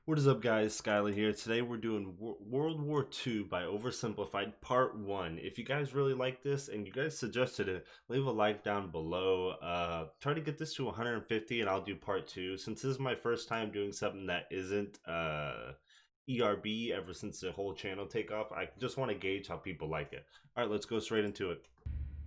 What is up, guys? Skyler here. Today we're doing World War II by Oversimplified Part 1. If you guys really like this and you guys suggested it, leave a like down below. Try to get this to 150 and I'll do Part 2. Since this is my first time doing something that isn't ERB ever since the whole channel takeoff, I just want to gauge how people like it. Alright, let's go straight into it.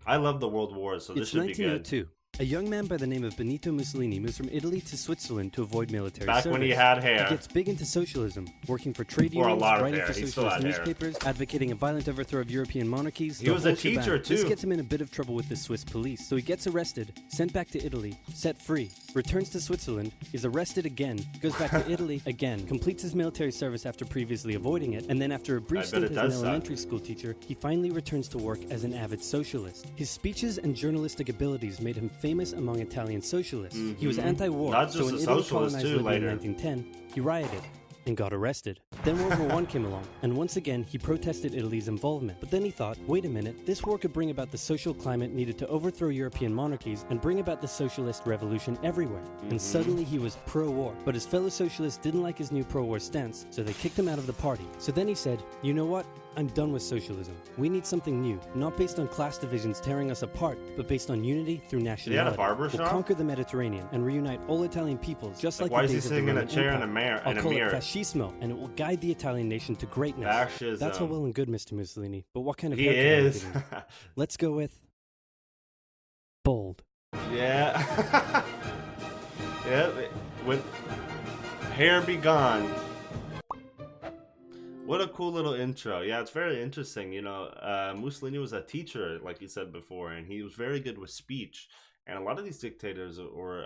I love the World Wars, so this should be good. It's 1902. A young man by the name of Benito Mussolini moves from Italy to Switzerland to avoid military Back service. when he had hair. He gets big into socialism, working for trade Or a unions, lot of writing hair. for He still socialist had hair. newspapers, advocating a violent overthrow of European monarchies. He the was a whole shebang. teacher, This too. gets him in a bit of trouble with the Swiss police, so he gets arrested, sent back to Italy, set free, returns to Switzerland, is arrested again, goes back to Italy again, completes his military service after previously avoiding it, and then after a brief stint as an elementary school teacher, he finally returns to work as an avid socialist. His speeches and journalistic abilities made him famous among Italian socialists. He was anti-war, Not so just when a Italy socialist, colonized too, Libya in later. 1910, he rioted and got arrested. Then World War I came along, and once again he protested Italy's involvement. But then he thought, wait a minute, this war could bring about the social climate needed to overthrow European monarchies and bring about the socialist revolution everywhere. And suddenly he was pro-war. But his fellow socialists didn't like his new pro-war stance, so they kicked him out of the party. So then he said, you know what? I'm done with socialism. We need something new, not based on class divisions tearing us apart, but based on unity through nationality. barber We'll shop? conquer the Mediterranean and reunite all Italian peoples, just like Why the is he days of the sitting in a Roman chair in a Empire. I'll in a call mirror? it fascismo, and it will guide the Italian nation to greatness. Fascism. That's all well and good, Mr. Mussolini, but what kind of He haircut are you is. getting? Let's go with bold. Yeah. Yeah. When hair be gone. What a cool little intro. Yeah, it's very interesting. You know, Mussolini was a teacher, like you said before, and he was very good with speech. And a lot of these dictators or,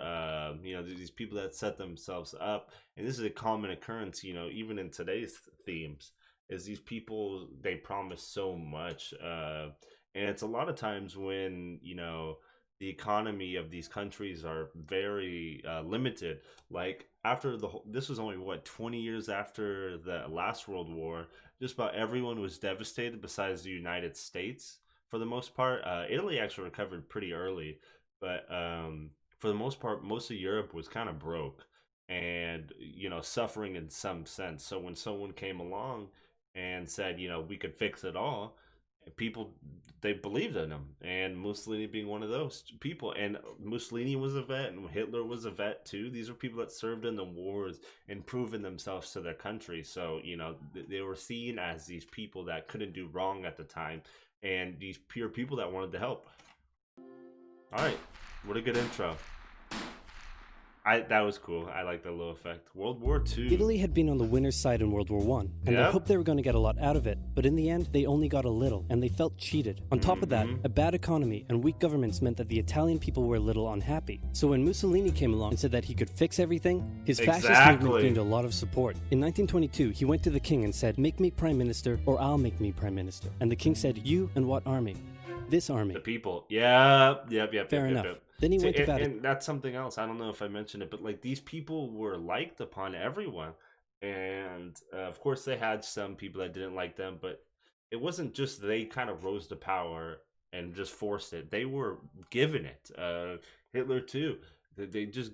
you know, these people that set themselves up, and this is a common occurrence, you know, even in today's themes, is these people, they promise so much. And it's a lot of times when, you know, the economy of these countries are very limited. Like after this was only what 20 years after the last World War. Just about everyone was devastated besides the United States for the most part. Italy actually recovered pretty early, but for the most part, most of Europe was kind of broke and you know suffering in some sense. So when someone came along and said, you know, we could fix it all, people, they believed in him, and Mussolini being one of those people. And Mussolini was a vet and Hitler was a vet too. These were people that served in the wars and proven themselves to their country, so you know they were seen as these people that couldn't do wrong at the time, and these pure people that wanted to help. All right, what a good intro. That was cool. I like that little effect. World War II. Italy had been on the winner's side in World War I, and they Yep. hoped they were going to get a lot out of it, but in the end, they only got a little, and they felt cheated. On top of that, a bad economy and weak governments meant that the Italian people were a little unhappy. So when Mussolini came along and said that he could fix everything, his fascist movement gained a lot of support. In 1922, he went to the king and said, make me prime minister, or I'll make me prime minister. And the king said, you and what army? This army. The people. Yep. Fair enough. Yep. Then he See, went to Vatican. and that's something else. I don't know if I mentioned it, but like these people were liked upon everyone, and of course they had some people that didn't like them, but it wasn't just they kind of rose to power and just forced it. They were given it. Hitler too. They just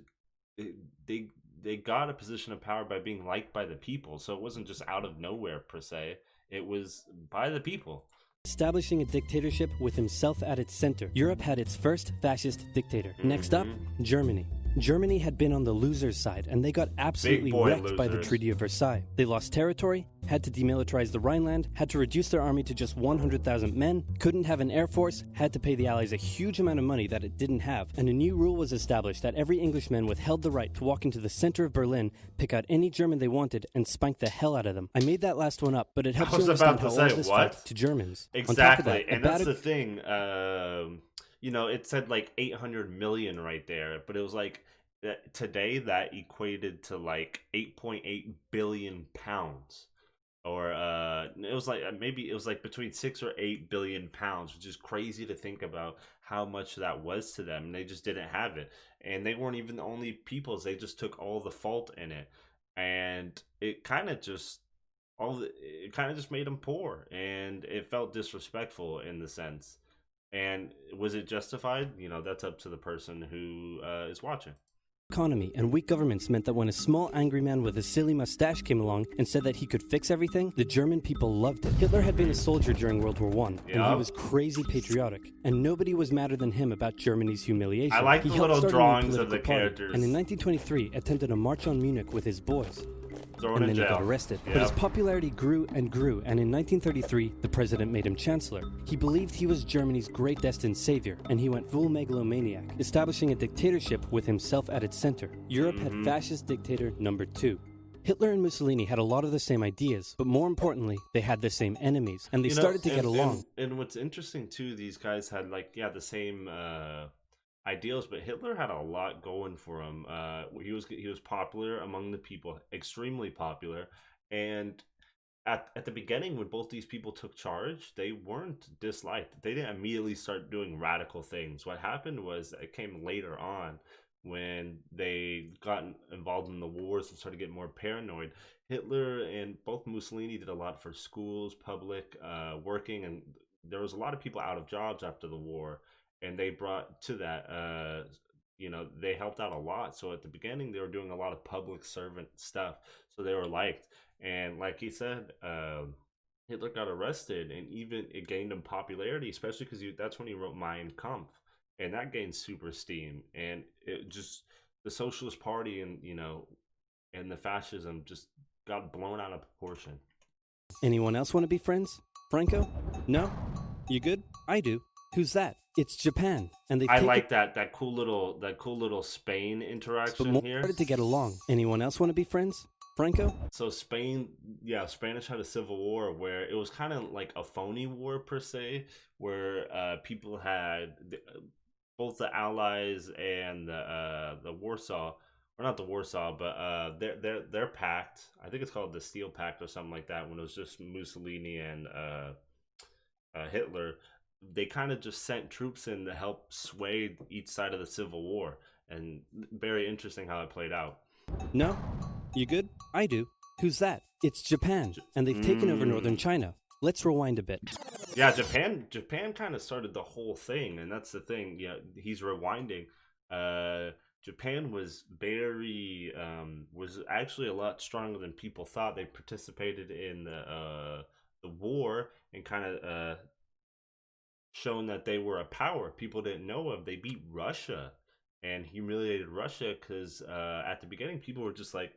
they got a position of power by being liked by the people. So it wasn't just out of nowhere per se. It was by the people. Establishing a dictatorship with himself at its center. Europe had its first fascist dictator. Next up, Germany. Germany had been on the losers' side, and they got absolutely wrecked by the losers. Treaty of Versailles. They lost territory, had to demilitarize the Rhineland, had to reduce their army to just 100,000 men, couldn't have an air force, had to pay the Allies a huge amount of money that it didn't have, and a new rule was established that every Englishman withheld the right to walk into the center of Berlin, pick out any German they wanted, and spank the hell out of them. I made that last one up, but it helps you understand how all of this felt to Germans. Exactly, and that's the thing. You know, it said like 800 million right there, but it was like today that equated to like 8.8 billion pounds, or it was like maybe it was like between 6 or 8 billion pounds, which is crazy to think about how much that was to them. And they just didn't have it, and they weren't even the only peoples. They just took all the fault in it, and it kind of just made them poor, and it felt disrespectful in the sense. And was it justified? You know, that's up to the person who is watching. Economy and weak governments meant that when a small angry man with a silly mustache came along and said that he could fix everything, the German people loved it. Hitler had been a soldier during World War I, and he was crazy patriotic, and nobody was madder than him about Germany's humiliation. I like he the helped little start drawings a new of the political characters. Party, and in 1923 attempted a march on Munich with his boys. Thrown and in then jail. He got arrested. Yep. But his popularity grew and grew, and in 1933, the president made him chancellor. He believed he was Germany's great destined savior, and he went full megalomaniac, establishing a dictatorship with himself at its center. Europe had fascist dictator number 2. Hitler and Mussolini had a lot of the same ideas, but more importantly, they had the same enemies, and they started to get along. And what's interesting too, these guys had the same ideals, but Hitler had a lot going for him. He was popular among the people, extremely popular, and at the beginning when both these people took charge, they weren't disliked. They didn't immediately start doing radical things. What happened was it came later on when they got involved in the wars and started getting more paranoid. Hitler and both Mussolini did a lot for schools, public working, and there was a lot of people out of jobs after the war. And they brought to that, they helped out a lot. So at the beginning, they were doing a lot of public servant stuff. So they were liked. And like he said, Hitler got arrested, and even it gained him popularity, especially because that's when he wrote Mein Kampf. And that gained super steam. And it just, the Socialist Party and the fascism just got blown out of proportion. Anyone else want to be friends? Franco? No? You good? I do. Who's that? It's Japan, and they. I like that cool little Spain interaction here. Started to get along. Anyone else want to be friends? Franco? So Spain, Spanish had a civil war where it was kind of like a phony war per se, where people had both the Allies and the Warsaw, or not the Warsaw, but their pact. I think it's called the Steel Pact or something like that. When it was just Mussolini and Hitler. They kind of just sent troops in to help sway each side of the Civil War, and very interesting how it played out. No? You good? I do. Who's that? It's Japan, and they've taken over northern China. Let's rewind a bit. Yeah, Japan kind of started the whole thing, and that's the thing. Yeah, he's rewinding. Japan was was actually a lot stronger than people thought. They participated in the war and kind of shown that they were a power people didn't know of. They beat Russia and humiliated Russia because at the beginning people were just like,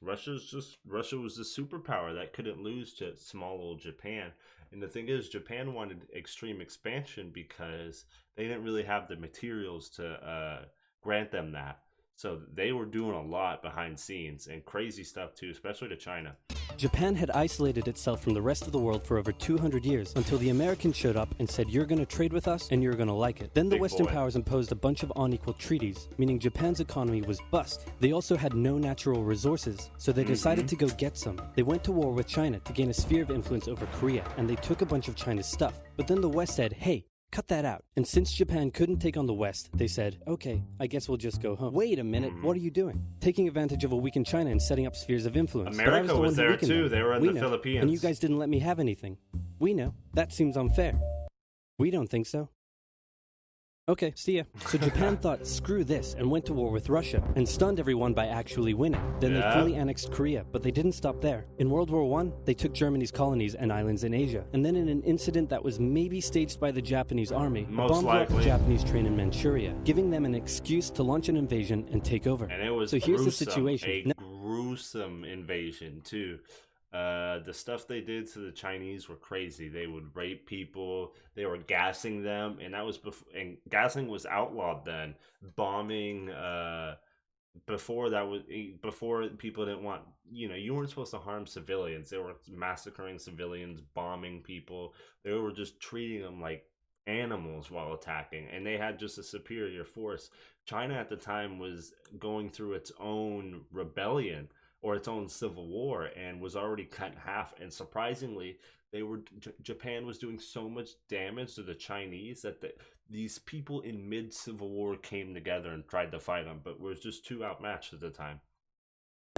Russia was the superpower that couldn't lose to small old Japan. And the thing is, Japan wanted extreme expansion because they didn't really have the materials to grant them that. So they were doing a lot behind scenes and crazy stuff too, especially to China. Japan had isolated itself from the rest of the world for over 200 years until the Americans showed up and said, you're going to trade with us and you're going to like it. Then the Western powers imposed a bunch of unequal treaties, meaning Japan's economy was bust. They also had no natural resources, so they decided to go get some. They went to war with China to gain a sphere of influence over Korea, and they took a bunch of China's stuff. But then the West said, hey, cut that out. And since Japan couldn't take on the West, they said, okay, I guess we'll just go home. Wait a minute, what are you doing? Taking advantage of a weakened China and setting up spheres of influence. America was there too. They were in the Philippines. And you guys didn't let me have anything. We know. That seems unfair. We don't think so. Okay, see ya. So Japan thought, screw this, and went to war with Russia, and stunned everyone by actually winning. Then they fully annexed Korea, but they didn't stop there. In World War I, they took Germany's colonies and islands in Asia, and then in an incident that was maybe staged by the Japanese army, bombed out the Japanese train in Manchuria, giving them an excuse to launch an invasion and take over. And it was here's the situation. A gruesome invasion too. The stuff they did to the Chinese were crazy. They would rape people. They were gassing them, and that was and gassing was outlawed then. Bombing, before people didn't want, you weren't supposed to harm civilians. They were massacring civilians, bombing people. They were just treating them like animals while attacking, and they had just a superior force. China at the time was going through its own rebellion or its own civil war and was already cut in half. And surprisingly, Japan was doing so much damage to the Chinese that these people in mid-civil war came together and tried to fight them, but was just too outmatched at the time.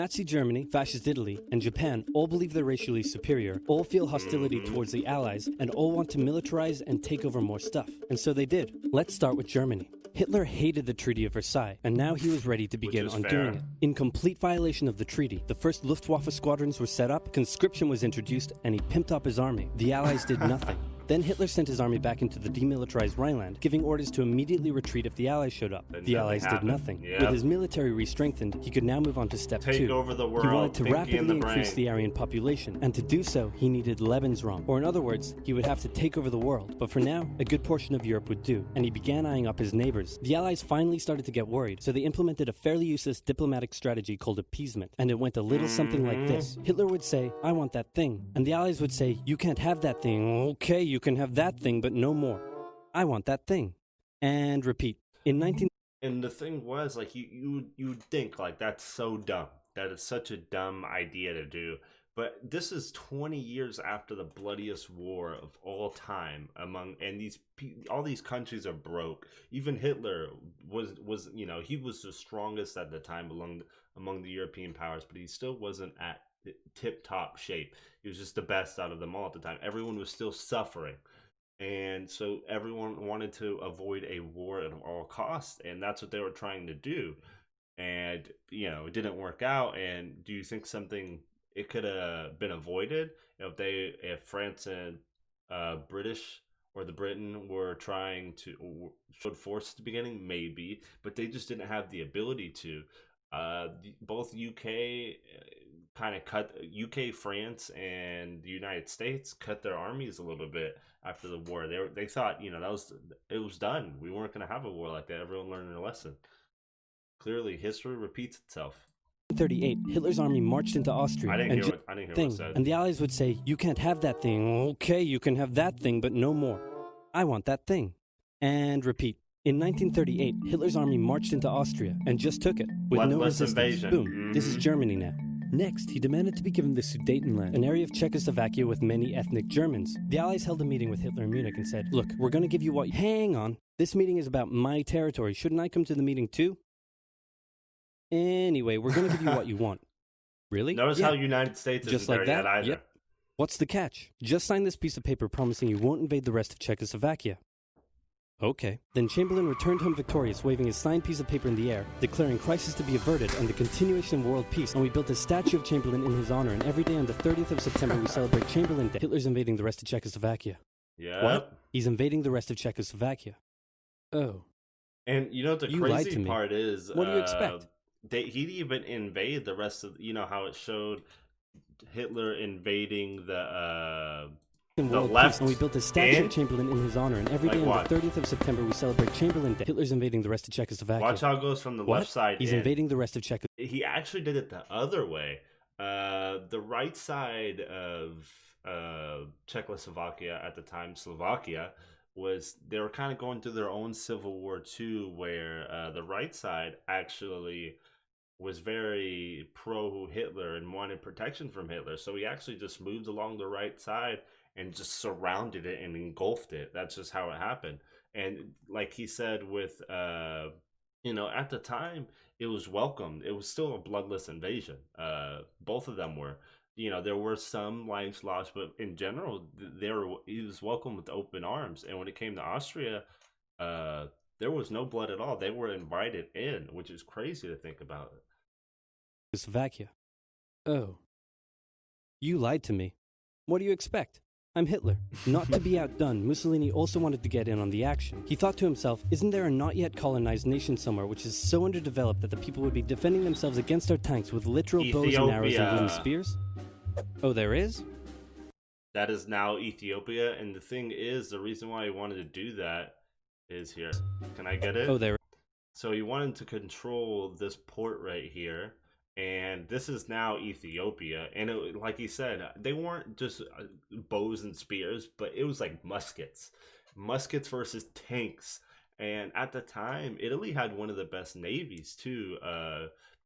Nazi Germany, Fascist Italy, and Japan all believe they're racially superior, all feel hostility towards the Allies, and all want to militarize and take over more stuff. And so they did. Let's start with Germany. Hitler hated the Treaty of Versailles, and now he was ready to begin undoing it. In complete violation of the treaty, the first Luftwaffe squadrons were set up, conscription was introduced, and he pimped up his army. The Allies did nothing. Then Hitler sent his army back into the demilitarized Rhineland, giving orders to immediately retreat if the Allies showed up. The Allies did nothing. Yep. With his military re-strengthened, he could now move on to step 2. Take over the world. He wanted to rapidly increase brain. the Aryan population, and to do so, he needed Lebensraum. Or in other words, he would have to take over the world. But for now, a good portion of Europe would do, and he began eyeing up his neighbors. The Allies finally started to get worried, so they implemented a fairly useless diplomatic strategy called appeasement, and it went a little something like this. Hitler would say, "I want that thing," and the Allies would say, "You can't have that thing." "Okay, you can have that thing, but no more. I want that thing." And repeat. And the thing was, like, you'd think, like, that's so dumb. That is such a dumb idea to do. But this is 20 years after the bloodiest war of all time and all these countries are broke. Even Hitler was he was the strongest at the time among the European powers, but he still wasn't at tip-top shape. He was just the best out of them all at the time. Everyone was still suffering. And so everyone wanted to avoid a war at all costs, and that's what they were trying to do. And, it didn't work out. And do you think it could have been avoided if France and British or the Britain were trying to showed force at the beginning? Maybe, but they just didn't have the ability to. Both UK, France, and the United States cut their armies a little bit after the war. They thought it was done. We weren't going to have a war like that. Everyone learned their lesson. Clearly, history repeats itself. 1938, Hitler's army marched into Austria. I didn't hear what it said. And the Allies would say, "You can't have that thing." "Okay, you can have that thing, but no more. I want that thing." And repeat. In 1938, Hitler's army marched into Austria and just took it with no resistance. Invasion. Boom. This is Germany now. Next, he demanded to be given the Sudetenland, an area of Czechoslovakia with many ethnic Germans. The Allies held a meeting with Hitler in Munich and said, "Look, we're going to give you what..." "Hang on. This meeting is about my territory. Shouldn't I come to the meeting too?" "Anyway, we're going to give you what you want." "Really?" Notice how United States isn't just like there that? yet either. Yep. "What's the catch?" "Just sign this piece of paper promising you won't invade the rest of Czechoslovakia." "Okay." Then Chamberlain returned home victorious, waving his signed piece of paper in the air, declaring crisis to be averted and the continuation of world peace. And we built a statue of Chamberlain in his honor, and every day on the 30th of September we celebrate Chamberlain Day. Hitler's invading the rest of Czechoslovakia. Yeah. What? He's invading the rest of Czechoslovakia. Oh. And the You lied to crazy me. part is, What do you expect? he'd even invade the rest of. How it showed Hitler invading the world left. peace, and we built a statue of Chamberlain in his honor, and every day on the 30th of September we celebrate Chamberlain Day. Hitler's invading the rest of Czechoslovakia. Watch how it goes from the left side. He's invading the rest of Czechoslovakia. He actually did it the other way. The right side of Czechoslovakia at the time, Slovakia, they were kind of going through their own civil war too, where the right side actually was very pro-Hitler and wanted protection from Hitler. So he actually just moved along the right side and just surrounded it and engulfed it. That's just how it happened. And like he said at the time, it was welcomed. It was still a bloodless invasion. Both of them were. There were some lives lost, but in general, he was welcomed with open arms. And when it came to Austria, there was no blood at all. They were invited in, which is crazy to think about. Czechoslovakia. Oh. You lied to me. What do you expect? I'm Hitler. Not to be outdone, Mussolini also wanted to get in on the action. He thought to himself, isn't there a not yet colonized nation somewhere which is so underdeveloped that the people would be defending themselves against our tanks with literal bows and arrows and wooden spears? Oh, there is? That is now Ethiopia, and the thing is, the reason why he wanted to do that is here. Can I get it? Oh, there. So he wanted to control this port right here, and this is now Ethiopia. And like he said, they weren't just bows and spears, but it was like muskets versus tanks. And at the time, Italy had one of the best navies too.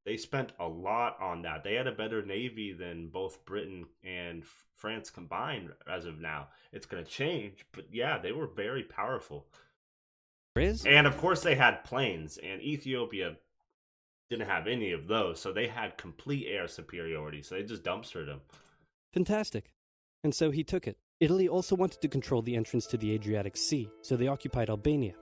They spent a lot on that. They had a better navy than both Britain and France combined as of now. It's going to change, but yeah, they were very powerful. Is? And of course they had planes, and Ethiopia didn't have any of those, so they had complete air superiority. So they just dumpstered him. Fantastic. And so he took it. Italy also wanted to control the entrance to the Adriatic Sea, so they occupied Albania.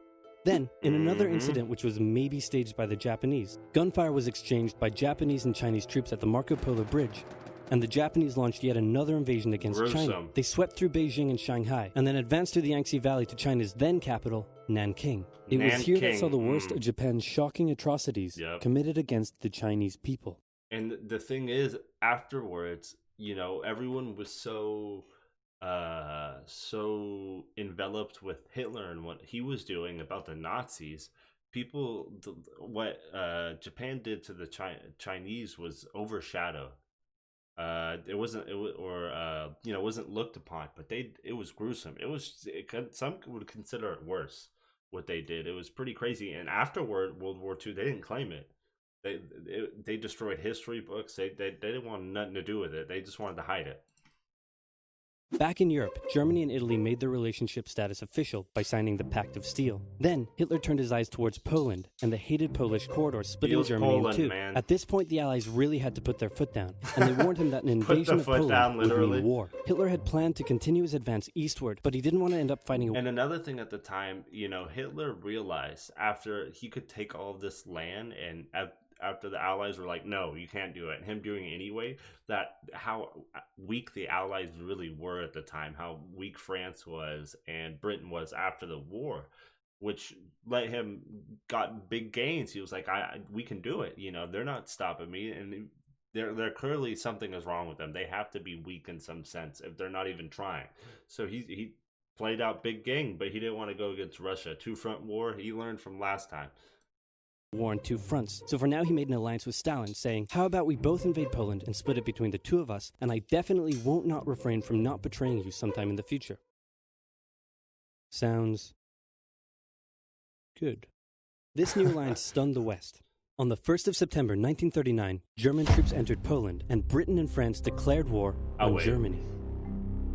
Then, in another incident which was maybe staged by the Japanese, gunfire was exchanged by Japanese and Chinese troops at the Marco Polo Bridge, and the Japanese launched yet another invasion against China. They swept through Beijing and Shanghai, and then advanced through the Yangtze Valley to China's then capital, Nanking. It was here that saw the worst of Japan's shocking atrocities committed against the Chinese people. And the thing is, afterwards, everyone was so enveloped with Hitler and what he was doing about the Nazis. What Japan did to the Chinese was overshadowed. It wasn't looked upon, but it was gruesome. Some would consider it worse what they did. It was pretty crazy. And afterward, World War II, they didn't claim it. They destroyed history books. They didn't want nothing to do with it. They just wanted to hide it. Back in Europe, Germany and Italy made their relationship status official by signing the Pact of Steel. Then, Hitler turned his eyes towards Poland and the hated Polish corridor, splitting Germany in two. Man. At this point, the Allies really had to put their foot down, and they warned him that an invasion of Poland would mean war. Hitler had planned to continue his advance eastward, but he didn't want to end up fighting a war. And another thing at the time, Hitler realized after he could take all of this land and after the Allies were like, no, you can't do it, and him doing it anyway, that how weak the Allies really were at the time, how weak France was and Britain was after the war, which let him got big gains. He was like, we can do it. They're not stopping me, and they're clearly something is wrong with them. They have to be weak in some sense if they're not even trying. So he played out big game, but he didn't want to go against Russia. Two-front war, he learned from last time. War on two fronts. So for now, he made an alliance with Stalin, saying, how about we both invade Poland and split it between the two of us, and I definitely won't not refrain from not betraying you sometime in the future. Sounds good. This new alliance stunned the West. On the 1st of September 1939, German troops entered Poland, and Britain and France declared war on Germany.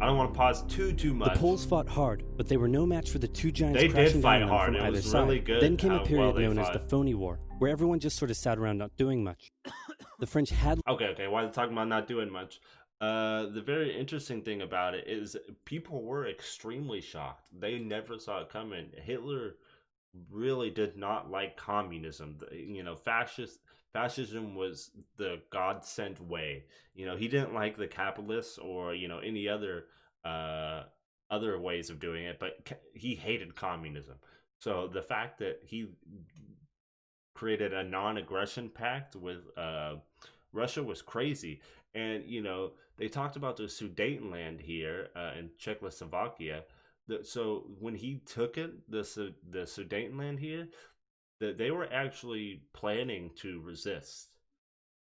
I don't want to pause too much. The Poles fought hard, but they were no match for the two giants crashing crashing down down hard. from either was side. Really good. Then came a period known as the phony war, where everyone just sort of sat around not doing much. The French had... Okay, while they're talking about not doing much, the very interesting thing about it is people were extremely shocked. They never saw it coming. Hitler really did not like communism. Fascism was the God-sent way. He didn't like the capitalists or, any other ways of doing it, but he hated communism. So the fact that he created a non-aggression pact with Russia was crazy. And, they talked about the Sudetenland here in Czechoslovakia. So when he took it, the Sudetenland here, they were actually planning to resist.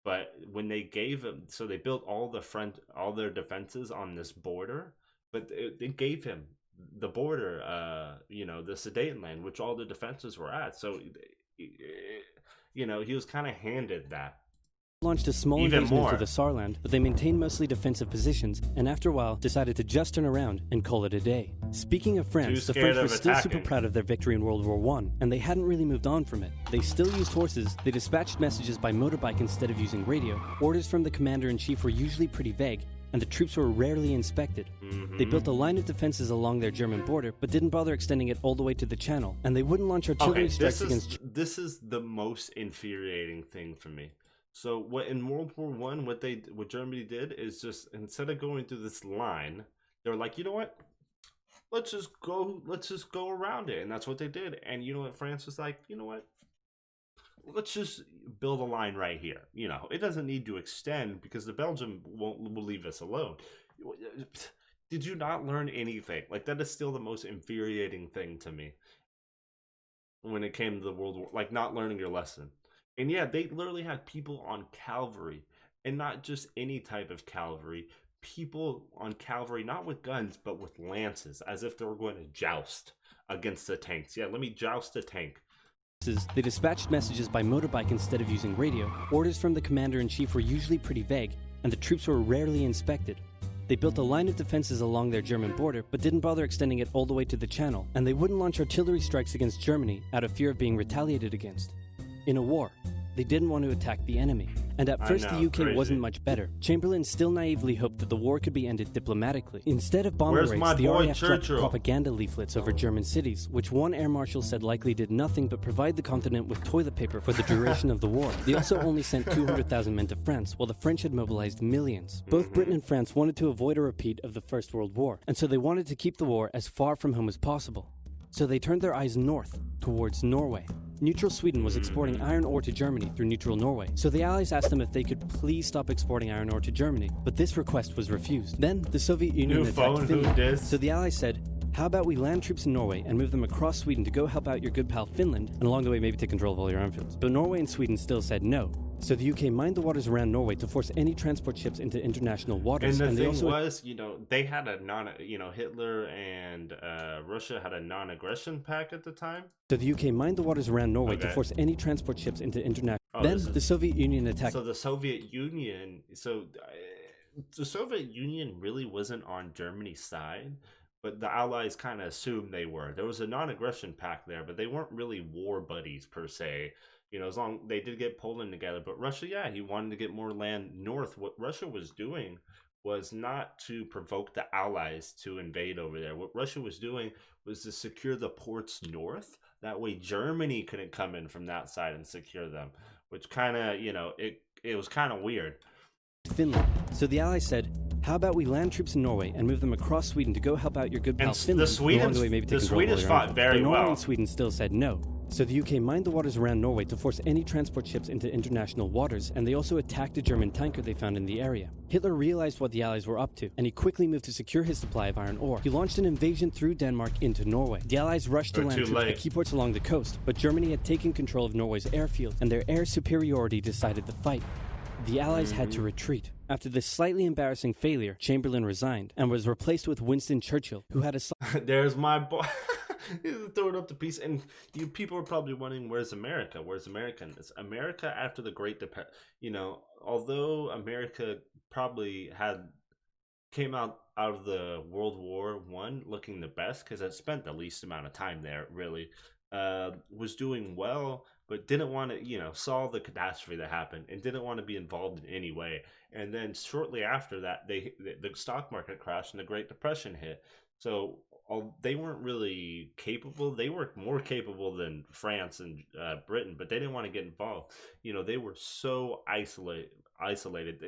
But when they gave him, so they built all their defenses on this border, but they gave him the border, the Sudetenland, which all the defenses were at. So, he was kind of handed that. Launched a small invasion into the Saarland, but they maintained mostly defensive positions, and after a while decided to just turn around and call it a day. Speaking of France, the French were still super proud of their victory in World War I, and they hadn't really moved on from it. They still used horses, they dispatched messages by motorbike instead of using radio, orders from the commander-in-chief were usually pretty vague, and the troops were rarely inspected. They built a line of defenses along their German border, but didn't bother extending it all the way to the Channel, and they wouldn't launch artillery strikes against... This is the most infuriating thing for me. So what in World War I, what Germany did is just, instead of going through this line, they were like, you know what? Let's just go around it. And that's what they did. And you know what? France was like, you know what? Let's just build a line right here. It doesn't need to extend because the Belgium will leave us alone. Did you not learn anything? Like, that is still the most infuriating thing to me when it came to the World War, like not learning your lesson. And yeah, they literally had people on cavalry, and not just any type of cavalry, people on cavalry, not with guns, but with lances, as if they were going to joust against the tanks. Yeah, let me joust a tank. They dispatched messages by motorbike instead of using radio. Orders from the commander-in-chief were usually pretty vague, and the troops were rarely inspected. They built a line of defenses along their German border, but didn't bother extending it all the way to the Channel, and they wouldn't launch artillery strikes against Germany out of fear of being retaliated against. In a war, They didn't want to attack the enemy. And at first the UK wasn't much better. Chamberlain still naively hoped that the war could be ended diplomatically. Instead of bombing raids, the RAF dropped propaganda leaflets over German cities, which one air marshal said likely did nothing but provide the continent with toilet paper for the duration of the war. They also only sent 200,000 men to France, while the French had mobilized millions. Both Britain and France wanted to avoid a repeat of the First World War, and so they wanted to keep the war as far from home as possible. So they turned their eyes north, towards Norway. Neutral Sweden was exporting iron ore to Germany through neutral Norway, so the Allies asked them if they could please stop exporting iron ore to Germany, but this request was refused. Then the Soviet Union attacked Finland, so the Allies said, how about we land troops in Norway and move them across Sweden to go help out your good pal Finland, and along the way maybe take control of all your airfields. But Norway and Sweden still said no. So the UK mined the waters around Norway to force any transport ships into international waters. And the thing was, they had a Hitler and Russia had a non-aggression pact at the time. So the UK mined the waters around Norway to force any transport ships into international. Then the Soviet Union attacked. So the Soviet Union, the Soviet Union really wasn't on Germany's side, but the Allies kind of assumed they were. There was a non-aggression pact there, but they weren't really war buddies per se. As long they did get Poland together, but Russia, he wanted to get more land north. What Russia was doing was not to provoke the Allies to invade over there. What Russia was doing was to secure the ports north. That way Germany couldn't come in from that side and secure them, which kind of, it was kind of weird. Finland. So the Allies said, how about we land troops in Norway and move them across Sweden to go help out your good pal Finland? The Swedish fought very well. Norway and Sweden still said no. So the UK mined the waters around Norway to force any transport ships into international waters, and they also attacked a German tanker they found in the area. Hitler realized what the Allies were up to, and he quickly moved to secure his supply of iron ore. He launched an invasion through Denmark into Norway. The Allies rushed to land troops at key ports along the coast, but Germany had taken control of Norway's airfield, and their air superiority decided the fight. The Allies had to retreat. After this slightly embarrassing failure, Chamberlain resigned and was replaced with Winston Churchill, who had a... There's my boy. Throw it up to peace. And you people are probably wondering, where's America? Where's America? It's America after the Great Depression. Although America probably came out of the World War I looking the best, because it spent the least amount of time there, really, was doing well, but didn't want to, saw the catastrophe that happened and didn't want to be involved in any way. And then shortly after that, the stock market crashed and the Great Depression hit. So they weren't really capable. They were more capable than France and Britain, but they didn't want to get involved. They were so isolated.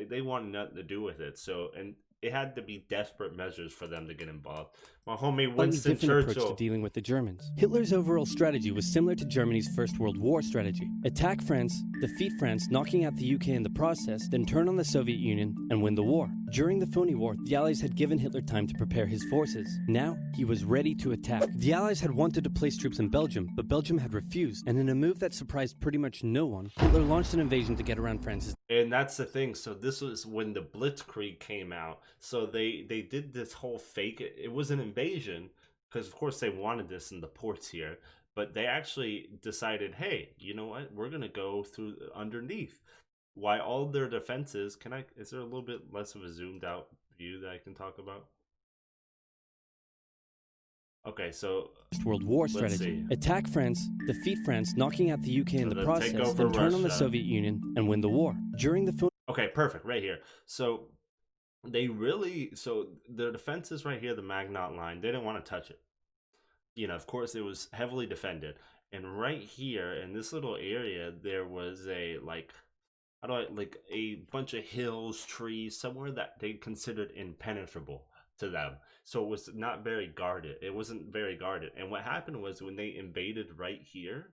They wanted nothing to do with it. So, and it had to be desperate measures for them to get involved. My homie Winston Churchill. Approach to dealing with the Germans. Hitler's overall strategy was similar to Germany's First World War strategy. Attack France, defeat France, knocking out the UK in the process, then turn on the Soviet Union and win the war. During the phony war, the Allies had given Hitler time to prepare his forces. Now, he was ready to attack. The Allies had wanted to place troops in Belgium, but Belgium had refused, and in a move that surprised pretty much no one, Hitler launched an invasion to get around France's... And that's the thing. So this was when the Blitzkrieg came out. So they did this whole fake... It was an invasion, because of course they wanted this in the ports here, but they actually decided, hey, you know what? We're going to go through underneath. Why all their defenses... Is there a little bit less of a zoomed out view that I can talk about? Okay, so... World War strategy. Attack France, defeat France, knocking out the UK in the process, then turn on the Soviet Union and win the war. During the... Okay, perfect, right here. So their defenses right here, the Maginot Line, they didn't want to touch it. Of course, it was heavily defended. And right here, in this little area, there was a bunch of hills, trees, somewhere that they considered impenetrable to them. So it was not very guarded. It wasn't very guarded. And what happened was when they invaded right here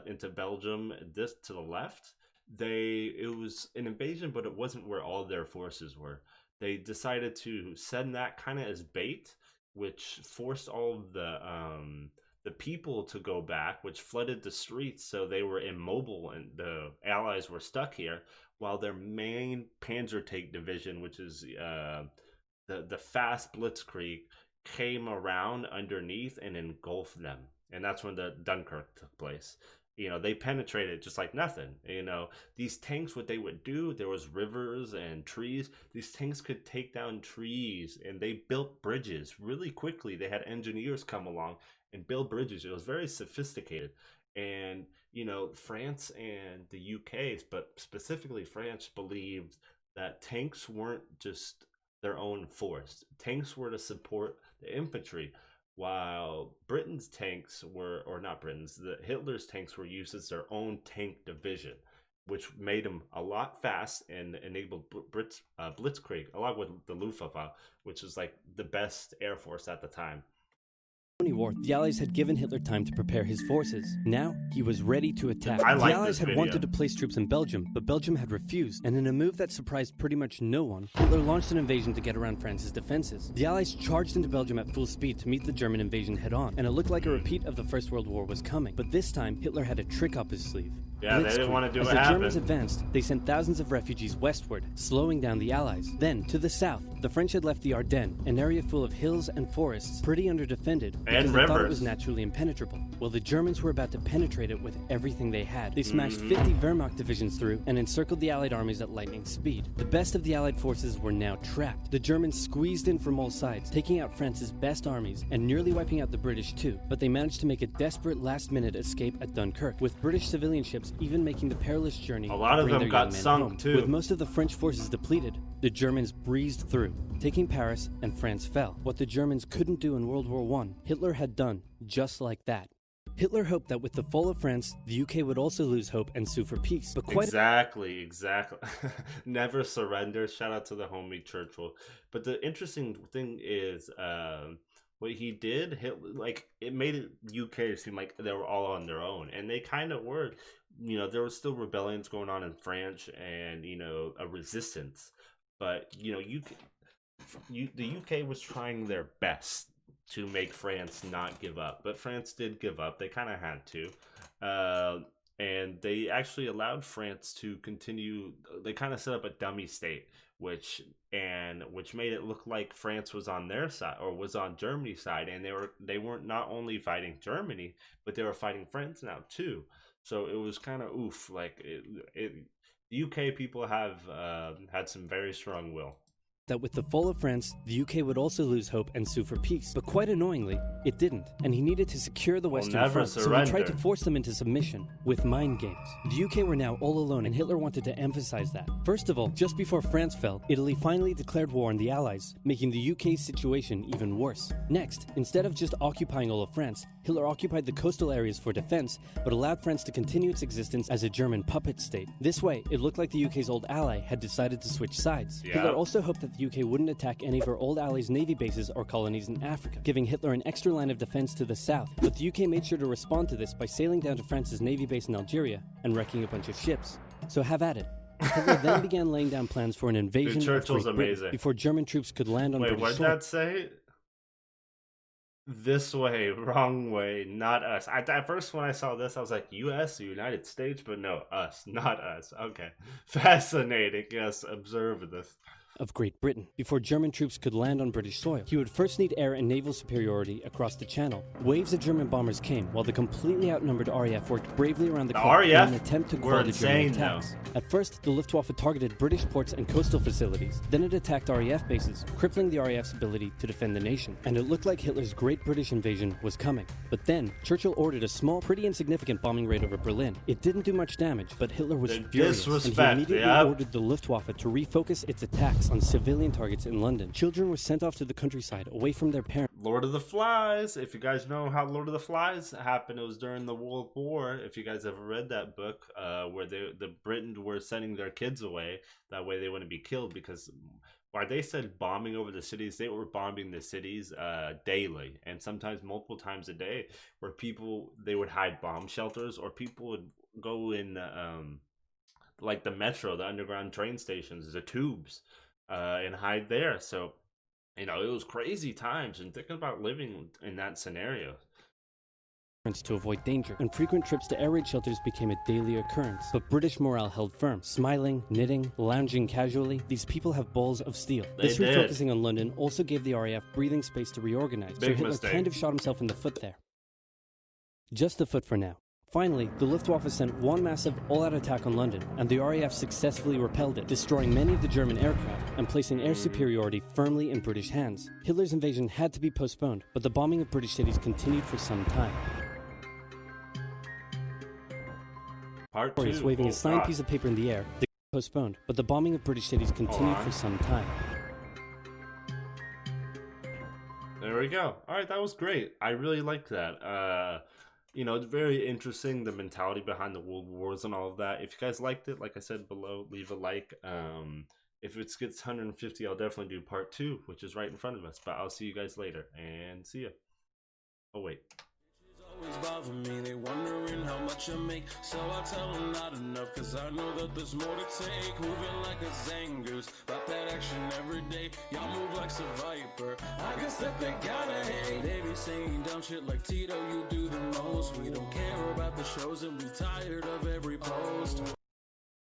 into Belgium, this to the left, it was an invasion, but it wasn't where all their forces were. They decided to send that kind of as bait, which forced all of the people to go back, which flooded the streets, so they were immobile and the Allies were stuck here, while their main Panzer Tank division, which is the fast Blitzkrieg, came around underneath and engulfed them. And that's when the Dunkirk took place. They penetrated just like nothing. These tanks, what they would do, there was rivers and trees. These tanks could take down trees, and they built bridges really quickly. They had engineers come along and build bridges. It was very sophisticated. And France and the UK, but specifically France, believed that tanks weren't just their own force. Tanks were to support the infantry, while Britain's tanks were, or not Britain's, Hitler's tanks were used as their own tank division, which made them a lot fast and enabled Blitzkrieg, along with the Luftwaffe, which was like the best air force at the time. War, the Allies had given Hitler time to prepare his forces. Now, he was ready to attack. I like the Allies this had video. wanted to place troops in Belgium, but Belgium had refused, and in a move that surprised pretty much no one, Hitler launched an invasion to get around France's defenses. The Allies charged into Belgium at full speed to meet the German invasion head-on, and it looked like a repeat of the First World War was coming. But this time, Hitler had a trick up his sleeve. Yeah, they didn't want to do As what the happened. Germans advanced, they sent thousands of refugees westward, slowing down the Allies. Then, to the south, the French had left the Ardennes, an area full of hills and forests, pretty underdefended, because they thought it was naturally impenetrable. Well, the Germans were about to penetrate it with everything they had. They smashed 50 Wehrmacht divisions through and encircled the Allied armies at lightning speed. The best of the Allied forces were now trapped. The Germans squeezed in from all sides, taking out France's best armies and nearly wiping out the British too. But they managed to make a desperate last-minute escape at Dunkirk, with British civilian ships even making the perilous journey. A lot of them got sunk too. With most of the French forces depleted, the Germans breezed through, taking Paris, and France fell. What the Germans couldn't do in World War I, Hitler had done just like that. Hitler hoped that with the fall of France, the UK would also lose hope and sue for peace. But Exactly. Never surrender. Shout out to the homie Churchill. But the interesting thing is, what he did, it made it UK seem like they were all on their own, and they kind of were. There were still rebellions going on in France, and a resistance. But the UK was trying their best to make France not give up, but France did give up. They kind of had to, and they actually allowed France to continue. They kind of set up a dummy state, which made it look like France was on their side, or was on Germany's side, and they weren't not only fighting Germany, but they were fighting France now too. So it was kind of oof. Like the UK people have had some very strong will. That with the fall of France, the UK would also lose hope and sue for peace. But quite annoyingly, it didn't, and he needed to secure the Western Front, so he tried to force them into submission with mind games. The UK were now all alone, and Hitler wanted to emphasize that. First of all, just before France fell, Italy finally declared war on the Allies, making the UK's situation even worse. Next, instead of just occupying all of France, Hitler occupied the coastal areas for defense, but allowed France to continue its existence as a German puppet state. This way, it looked like the UK's old ally had decided to switch sides. Yeah. Hitler also hoped that the UK wouldn't attack any of her old allies' navy bases or colonies in Africa, giving Hitler an extra line of defense to the south. But the UK made sure to respond to this by sailing down to France's navy base in Algeria and wrecking a bunch of ships. So have at it. Hitler then began laying down plans for an invasion of Great Britain before German troops could land on British soil. Wait, what did that say? This way, wrong way, not us. At first, when I saw this, I was like, U.S., the United States, but no, us, not us. Okay, fascinating. Yes, observe this. Of Great Britain. Before German troops could land on British soil, he would first need air and naval superiority across the Channel. Waves of German bombers came, while the completely outnumbered RAF worked bravely around the clock in an attempt to quell the German attacks. At first, the Luftwaffe targeted British ports and coastal facilities. Then it attacked RAF bases, crippling the RAF's ability to defend the nation. And it looked like Hitler's Great British invasion was coming. But then, Churchill ordered a small, pretty insignificant bombing raid over Berlin. It didn't do much damage, but Hitler was furious, and he immediately ordered the Luftwaffe to refocus its attacks on civilian targets in London. Children were sent off to the countryside, away from their parents. Lord of the Flies. If you guys know how Lord of the Flies happened, it was during the World War. If you guys ever read that book, where the Britons were sending their kids away, that way they wouldn't be killed, because while they said bombing over the cities, they were bombing the cities daily, and sometimes multiple times a day, where they would hide bomb shelters, or people would go in like the metro, the underground train stations, the tubes, and hide there. So it was crazy times, and think about living in that scenario. To avoid danger, and frequent trips to air raid shelters became a daily occurrence. But British morale held firm. Smiling, knitting, lounging casually, these people have balls of steel. This refocusing on London also gave the RAF breathing space to reorganize, so Hitler kind of shot himself in the foot there. Just the foot for now. Finally, the Luftwaffe sent one massive all-out attack on London, and the RAF successfully repelled it, destroying many of the German aircraft and placing air superiority firmly in British hands. Hitler's invasion had to be postponed, but the bombing of British cities continued for some time. Part Victorious 2. waving Oh, a signed God. piece of paper in the air. The postponed, but the bombing of British cities continued for some time. There we go. All right, that was great. I really liked that. You know, it's very interesting, the mentality behind the world wars and all of that. If you guys liked it, like I said below, leave a like. If it gets 150, I'll definitely do part 2, which is right in front of us. But I'll see you guys later, and see ya. Oh, wait. Always bother me, they wondering how much I make. So I tell them not enough, cause I know that there's more to take. Moving like a Zangoose, about that action every day. Y'all move like a viper, I guess that they gotta hate. They be saying dumb shit like Tito, you do the most. We don't care about the shows and we tired of every post.